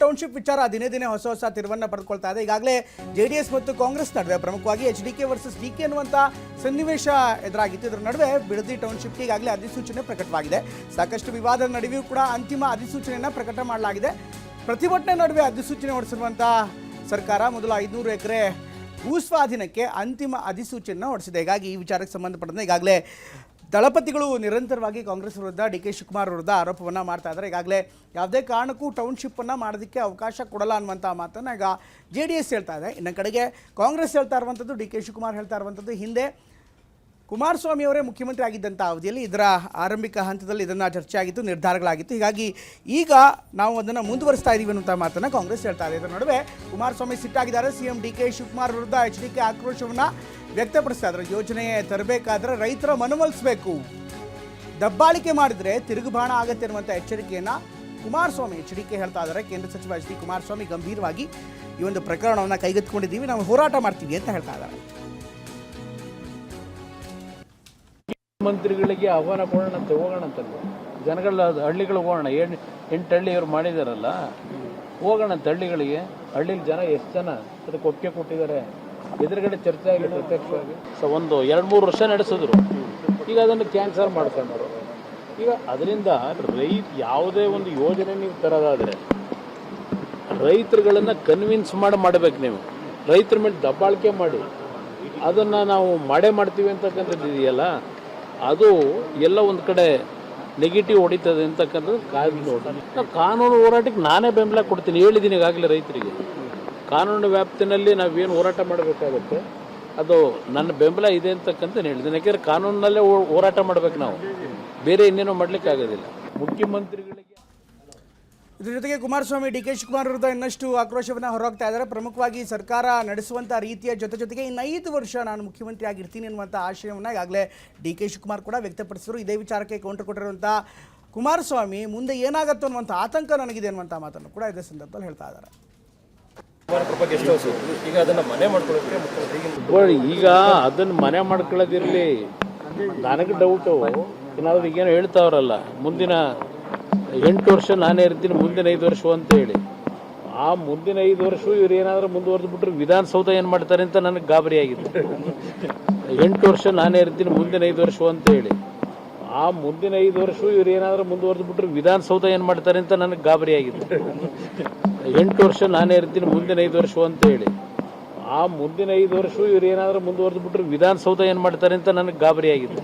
Township ವಿಚಾರ ದಿನೇ ದಿನೇ ಹೊಸ ತಿರುವನ್ನು ಪಡೆದುಕೊಳ್ತಾ ಇದೆ. ಈಗಾಗಲೇ ಜೆಡಿಎಸ್ ಮತ್ತು ಕಾಂಗ್ರೆಸ್ ನಡುವೆ ಪ್ರಮುಖವಾಗಿ HDK ವರ್ಸಸ್ DK ಅನ್ನುವಂಥ ಸನ್ನಿವೇಶ ಎದುರಾಗಿತ್ತು. ಇದರ ನಡುವೆ ಬಿಡದಿ ಟೌನ್ಶಿಪ್ಗೆ ಈಗಾಗಲೇ ಅಧಿಸೂಚನೆ ಪ್ರಕಟವಾಗಿದೆ. ಸಾಕಷ್ಟು ವಿವಾದದ ನಡುವೆಯೂ ಕೂಡ ಅಂತಿಮ ಅಧಿಸೂಚನೆಯನ್ನು ಪ್ರಕಟ ಮಾಡಲಾಗಿದೆ. ಪ್ರತಿಭಟನೆ ನಡುವೆ ಅಧಿಸೂಚನೆ ಹೊರಡಿಸಿರುವಂಥ ಸರ್ಕಾರ ಮೊದಲು 500 ಎಕರೆ ಭೂಸ್ವಾಧೀನಕ್ಕೆ ಅಂತಿಮ ಅಧಿಸೂಚನೆಯನ್ನು ಹೊರಡಿಸಿದೆ. ಹೀಗಾಗಿ ಈ ವಿಚಾರಕ್ಕೆ ಸಂಬಂಧಪಟ್ಟಂತೆ ಈಗಾಗಲೇ ದಳಪತಿಗಳು ನಿರಂತರವಾಗಿ ಕಾಂಗ್ರೆಸ್ ವಿರುದ್ಧ DK ಶಿವಕುಮಾರ್ ವಿರುದ್ಧ ಆರೋಪವನ್ನು ಮಾಡ್ತಾ ಇದ್ದಾರೆ. ಈಗಾಗಲೇ ಯಾವುದೇ ಕಾರಣಕ್ಕೂ ಟೌನ್ಶಿಪ್ಪನ್ನು ಮಾಡೋದಕ್ಕೆ ಅವಕಾಶ ಕೊಡಲ್ಲ ಅನ್ನುವಂಥ ಮಾತನ್ನು ಈಗ JDS ಹೇಳ್ತಾ ಇದೆ. ಇನ್ನು ಕಡೆಗೆ ಕಾಂಗ್ರೆಸ್ ಹೇಳ್ತಾ ಇರುವಂಥದ್ದು, DK ಶಿವಕುಮಾರ್ ಹೇಳ್ತಾ ಇರುವಂಥದ್ದು, ಹಿಂದೆ ಕುಮಾರಸ್ವಾಮಿ ಅವರೇ ಮುಖ್ಯಮಂತ್ರಿ ಆಗಿದ್ದಂಥ ಅವಧಿಯಲ್ಲಿ ಇದರ ಆರಂಭಿಕ ಹಂತದಲ್ಲಿ ಇದನ್ನು ಚರ್ಚೆ ಆಗಿತ್ತು, ನಿರ್ಧಾರಗಳಾಗಿತ್ತು. ಹೀಗಾಗಿ ಈಗ ನಾವು ಅದನ್ನು ಮುಂದುವರಿಸ್ತಾ ಇದ್ದೀವಿ ಅನ್ನುವಂಥ ಮಾತನ್ನು ಕಾಂಗ್ರೆಸ್ ಹೇಳ್ತಾ ಇದೆ. ಇದರ ನಡುವೆ ಕುಮಾರಸ್ವಾಮಿ ಸಿಟ್ಟಾಗಿದ್ದಾರೆ. CM DK ಶಿವಕುಮಾರ್ ವಿರುದ್ಧ HDK ಆಕ್ರೋಶವನ್ನು ವ್ಯಕ್ತಪಡಿಸ್ತಾ ಇದ್ದಾರೆ. ಯೋಜನೆ ತರಬೇಕಾದ್ರೆ ರೈತರ ಮನವೊಲಿಸಬೇಕು, ದಬ್ಬಾಳಿಕೆ ಮಾಡಿದರೆ ತಿರುಗುಬಾಣ ಆಗತ್ತೆ ಅನ್ನುವಂಥ ಎಚ್ಚರಿಕೆಯನ್ನು ಕುಮಾರಸ್ವಾಮಿ HDK ಹೇಳ್ತಾ ಇದ್ದಾರೆ. ಕೇಂದ್ರ ಸಚಿವ HD ಕುಮಾರಸ್ವಾಮಿ ಗಂಭೀರವಾಗಿ ಈ ಒಂದು ಪ್ರಕರಣವನ್ನು ಕೈಗೆತ್ತಿಕೊಂಡಿದ್ದೀವಿ, ನಾವು ಹೋರಾಟ ಮಾಡ್ತೀವಿ ಅಂತ ಹೇಳ್ತಾ ಇದ್ದಾರೆ. ಮಂತ್ರಿಗಳಿಗೆ ಆಹ್ವಾನ ಕೊಡೋಣಂತೆ, ಹೋಗೋಣಂತಲ್ವ ಜನಗಳ ಹಳ್ಳಿಗಳಿಗೆ ಹೋಗೋಣ. 8 ಹಳ್ಳಿ ಇವ್ರು ಮಾಡಿದಾರಲ್ಲ, ಹೋಗೋಣಂತೆ ಹಳ್ಳಿಗಳಿಗೆ. ಹಳ್ಳಿಲಿ ಜನ ಎಷ್ಟು ಜನ ಅದಕ್ಕೆ ಒಪ್ಪಿಗೆ ಕೊಟ್ಟಿದ್ದಾರೆ, ಎದುರುಗಡೆ ಚರ್ಚೆ ಆಗಿದೆ ಪ್ರತ್ಯಕ್ಷವಾಗಿ. ಒಂದು 2-3 ವರ್ಷ ನಡೆಸಿದ್ರು, ಈಗ ಅದನ್ನು ಕ್ಯಾನ್ಸಲ್ ಮಾಡ್ಕೊಂಡ್ರು. ಈಗ ಅದರಿಂದ ಯಾವುದೇ ಒಂದು ಯೋಜನೆ ನೀವು ತರೋದಾದರೆ ರೈತರುಗಳನ್ನು ಕನ್ವಿನ್ಸ್ ಮಾಡಬೇಕು. ನೀವು ರೈತರ ಮೇಲೆ ದಬ್ಬಾಳಿಕೆ ಮಾಡಿ ಅದನ್ನು ನಾವು ಮಾಡ್ತೀವಿ ಅಂತಕ್ಕಂಥದ್ದು ಇದೆಯಲ್ಲ, ಅದು ಎಲ್ಲ ಒಂದು ಕಡೆ ನೆಗೆಟಿವ್ ಹೊಡಿತದೆ ಅಂತಕ್ಕಂಥದ್ದು ಕಾದು ನೋಡಿ. ನಾವು ಕಾನೂನು ಹೋರಾಟಕ್ಕೆ ನಾನೇ ಬೆಂಬಲ ಕೊಡ್ತೀನಿ, ಹೇಳಿದ್ದೀನಿ ಈಗಾಗಲೇ ರೈತರಿಗೆ. ಕಾನೂನು ವ್ಯಾಪ್ತಿನಲ್ಲಿ ನಾವೇನು ಹೋರಾಟ ಮಾಡಬೇಕಾಗುತ್ತೆ ಅದು ನನ್ನ ಬೆಂಬಲ ಇದೆ ಅಂತಕ್ಕಂಥ ಹೇಳಿದ್ದೀನಿ. ಯಾಕೆಂದರೆ ಕಾನೂನಿನಲ್ಲೇ ಹೋರಾಟ ಮಾಡಬೇಕು, ನಾವು ಬೇರೆ ಇನ್ನೇನೋ ಮಾಡಲಿಕ್ಕೆ ಆಗೋದಿಲ್ಲ. ಮುಖ್ಯಮಂತ್ರಿಗಳಿಗೆ ಇದ್ರ ಜೊತೆಗೆ ಕುಮಾರಸ್ವಾಮಿ DK ಶಿವಕುಮಾರ್ ವಿರುದ್ಧ ಇನ್ನಷ್ಟು ಆಕ್ರೋಶವನ್ನು ಹೊರಹಾಕ್ತಾ ಇದ್ದಾರೆ. ಪ್ರಮುಖವಾಗಿ ಸರ್ಕಾರ ನಡೆಸುವಂಥ ರೀತಿಯ ಜೊತೆಗೆ ಇನ್ನು 5 ವರ್ಷ ನಾನು ಮುಖ್ಯಮಂತ್ರಿ ಆಗಿರ್ತೀನಿ ಅನ್ನುವಂಥ ಆಶಯವನ್ನು ಈಗಾಗಲೇ DK ಶಿವಕುಮಾರ್ ಕೂಡ ವ್ಯಕ್ತಪಡಿಸಿದರು. ಇದೇ ವಿಚಾರಕ್ಕೆ ಕೌಂಟರ್ ಕೊಟ್ಟಿರುವಂಥ ಕುಮಾರಸ್ವಾಮಿ ಮುಂದೆ ಏನಾಗುತ್ತೋ ಅನ್ನುವಂಥ ಆತಂಕ ನನಗಿದೆ ಅನ್ನುವಂಥ ಮಾತನ್ನು ಕೂಡ ಇದೇ ಸಂದರ್ಭದಲ್ಲಿ ಹೇಳ್ತಾ ಇದ್ದಾರೆ. ಈಗ ಅದನ್ನು ಮನೆ ಮಾಡ್ಕೊಳ್ಳೋದಿರಲಿ, ನನಗೆ ಡೌಟು ಏನಾದರೂ ಈಗೇನೋ ಹೇಳ್ತಾವ್ರಲ್ಲ, ಮುಂದಿನ 8 ವರ್ಷ ನಾನೇ ಇರ್ತೀನಿ, ಮುಂದಿನ 5 ವರ್ಷ ಅಂತ ಹೇಳಿ. ಆ ಮುಂದಿನ 5 ವರ್ಷ ಇವ್ರು ಏನಾದರೂ ಮುಂದುವರೆದು ಬಿಟ್ರೆ ವಿಧಾನಸೌಧ ಏನು ಮಾಡ್ತಾರೆ ಅಂತ ನನಗೆ ಗಾಬರಿ ಆಗಿತ್ತು. 8 ವರ್ಷ ನಾನೇ ಇರ್ತೀನಿ, ಮುಂದಿನ 5 ವರ್ಷ ಅಂತ ಹೇಳಿ. ಆ ಮುಂದಿನ 5 ವರ್ಷ ಇವ್ರು ಏನಾದರೂ ಮುಂದುವರೆದು ಬಿಟ್ರೆ ವಿಧಾನಸೌಧ ಏನು ಮಾಡ್ತಾರೆ ಅಂತ ನನಗೆ ಗಾಬರಿ ಆಗಿತ್ತು. 8 ವರ್ಷ ನಾನೇ ಇರ್ತೀನಿ, ಮುಂದಿನ 5 ವರ್ಷ ಅಂತ ಹೇಳಿ. ಆ ಮುಂದಿನ 5 ವರ್ಷ ಇವ್ರು ಏನಾದರೂ ಮುಂದುವರೆದು ಬಿಟ್ರೆ ವಿಧಾನಸೌಧ ಏನು ಮಾಡ್ತಾರೆ ಅಂತ ನನಗೆ ಗಾಬರಿ ಆಗಿತ್ತು.